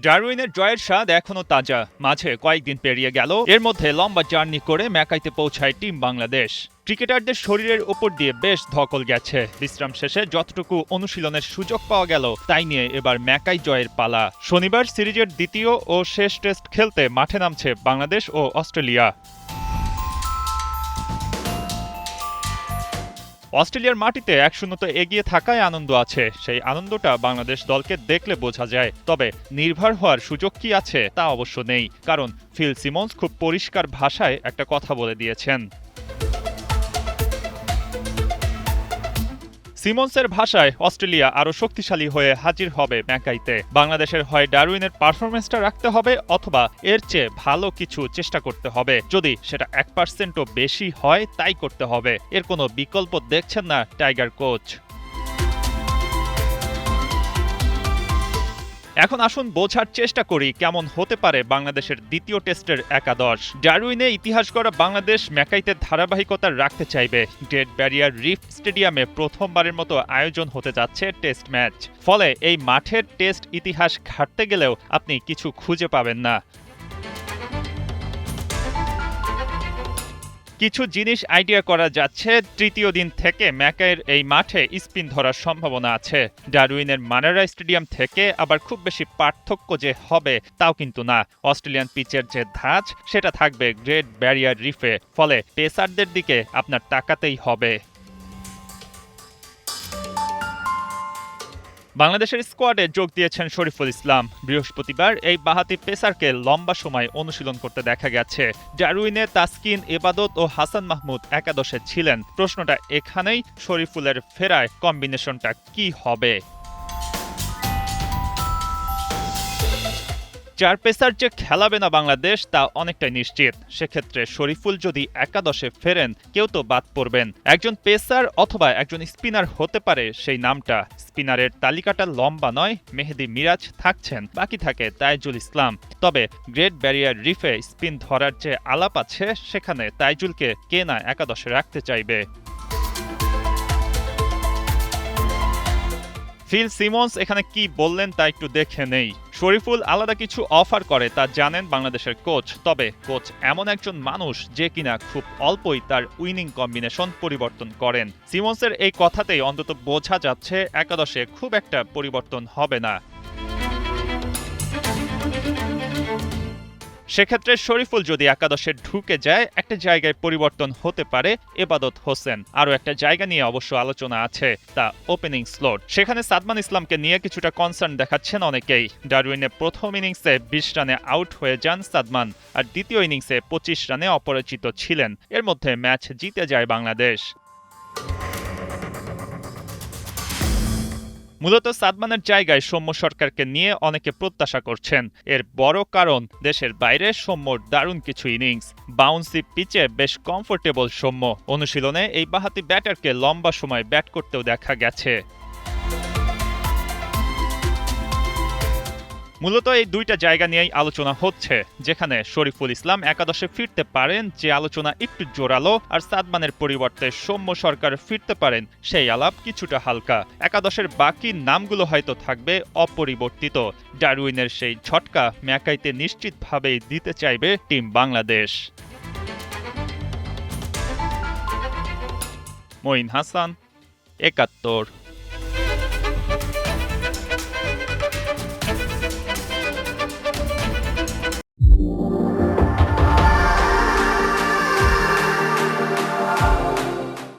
ডারউইনের জয়ের স্বাদ এখনো তাজা। মাঝে কয়েকদিন পেরিয়ে গেল, এর মধ্যে লম্বা জার্নি করে ম্যাকাইতে পৌঁছায় টিম বাংলাদেশ। ক্রিকেটারদের শরীরের উপর দিয়ে বেশ ধকল গেছে। বিশ্রাম শেষে যতটুকু অনুশীলনের সুযোগ পাওয়া গেল তাই নিয়ে এবার ম্যাকাই জয়ের পালা। শনিবার সিরিজের দ্বিতীয় ও শেষ টেস্ট খেলতে মাঠে নামছে বাংলাদেশ ও অস্ট্রেলিয়া। অস্ট্রেলিয়ার মাটিতে 1-0 এগিয়ে থাকায় আনন্দ আছে। সেই আনন্দটা বাংলাদেশ দলকে দেখলে বোঝা যায়। তবে নির্ভর হওয়ার সুযোগ কি আছে তা অবশ্য নেই, কারণ ফিল সিমন্স খুব পরিষ্কার ভাষায় একটা কথা বলে দিয়েছেন। সিমন্সের ভাষায় অস্ট্রেলিয়া আরও শক্তিশালী হয়ে হাজির হবে ম্যাকাইতে। বাংলাদেশের হয় ডারউইনের পারফরমেন্সটা রাখতে হবে অথবা এর চেয়ে ভালো কিছু চেষ্টা করতে হবে। যদি সেটা 1%ও বেশি হয় তাই করতে হবে। এর কোনো বিকল্প দেখছেন না টাইগার কোচ। এখন আসুন বোঝার চেষ্টা করি কেমন হতে পারে বাংলাদেশের দ্বিতীয় টেস্টের একাদশ। ডারউইনে ইতিহাস গড়া বাংলাদেশ ম্যাকাইতে ধারাবাহিকতা রাখতে চাইবে। গ্রেট ব্যারিয়ার রিফ স্টেডিয়ামে প্রথমবারের মতো আয়োজন হতে যাচ্ছে টেস্ট ম্যাচ। ফলে এই মাঠের টেস্ট ইতিহাস ঘাঁটতে গেলেও আপনি কিছু খুঁজে পাবেন না। কিছু জিনিস আইডিয়া করা যাচ্ছে। তৃতীয় দিন থেকে ম্যাকাইয়ের এই মাঠে স্পিন ধরার সম্ভাবনা আছে। ডারউইনের মানারা স্টেডিয়াম থেকে আবার খুব বেশি পার্থক্য যে হবে তাও কিন্তু না। অস্ট্রেলিয়ান পিচের যে ধাঁচ সেটা থাকবে গ্রেট ব্যারিয়ার রিফে। ফলে পেসারদের দিকে আপনার তাকাতেই হবে। বাংলাদেশের স্কোয়াডে যোগ দিয়েছেন শরীফুল ইসলাম। বৃহস্পতিবার এই বাঁহাতি পেসারকে লম্বা সময় অনুশীলন করতে দেখা গেছে। ডারউইনে তাসকিন, এবাদত ও হাসান মাহমুদ একাদশে ছিলেন। প্রশ্নটা এখানেই, শরীফুলের ফেরায় কম্বিনেশনটা কি হবে? চার পেসার যে খেলাবে না বাংলাদেশ তা অনেকটাই নিশ্চিত। সেক্ষেত্রে শরীফুল যদি একাদশে ফেরেন কেউ তো বাদ পড়বেন। একজন পেসার অথবা একজন স্পিনার হতে পারে সেই নামটা। স্পিনারের তালিকাটা লম্বা নয়। মেহেদী মিরাজ থাকছেন, বাকি থাকে তাইজুল ইসলাম। তবে গ্রেট ব্যারিয়ার রিফে স্পিন ধরার যে আলাপ আছে সেখানে তাইজুলকে কে না একাদশে রাখতে চাইবে। ফিল সিমন্স এখানে কি বললেন তা একটু দেখে নেই। শরীফুল আলাদা কিছু অফার করে তা জানেন বাংলাদেশের কোচ। তবে কোচ এমন একজন মানুষ যে কিনা খুব অল্পই তার উইনিং কম্বিনেশন পরিবর্তন করেন। সিমন্সের এই কথাতেই অন্তত বোঝা যাচ্ছে একাদশে খুব একটা পরিবর্তন হবে না। সেক্ষেত্রে শরীফুল যদি একাদশে ঢুকে যায় একটা জায়গায় পরিবর্তন হতে পারে এবাদত হোসেন। আরও একটা জায়গা নিয়ে অবশ্য আলোচনা আছে, তা ওপেনিং স্লট। সেখানে সাদমান ইসলামকে নিয়ে কিছুটা কনসার্ন দেখাচ্ছেন অনেকেই। ডারউইনে প্রথম ইনিংসে 20 রানে আউট হয়ে যান সাদমান, আর দ্বিতীয় ইনিংসে 25 রানে অপরাজিত ছিলেন। এর মধ্যে ম্যাচ জিতে যায় বাংলাদেশ। মূলত সাদমানের জায়গায় সৌম্য সরকারকে নিয়ে অনেকে প্রত্যাশা করছেন। এর বড় কারণ দেশের বাইরে সৌম্যর দারুণ কিছু ইনিংস। বাউন্সি পিচে বেশ কমফোর্টেবল সৌম্য। অনুশীলনে এই বাঁহাতি ব্যাটারকে লম্বা সময় ব্যাট করতেও দেখা গেছে। মূলত এই দুইটা জায়গা নিয়েই আলোচনা হচ্ছে, যেখানে শরীফুল ইসলাম একাদশে ফিরতে পারেন যে আলোচনা একটু জোরালো, আর সাদমানের পরিবর্তে সৌম্য সরকার ফিরতে পারেন সেই আলাপ কিছুটা হালকা। একাদশের বাকি নামগুলো হয়তো থাকবে অপরিবর্তিত। ডারউইনের সেই ঝটকা ম্যাকাইতে নিশ্চিতভাবেই দিতে চাইবে টিম বাংলাদেশ। মঈন হাসান, ৭১।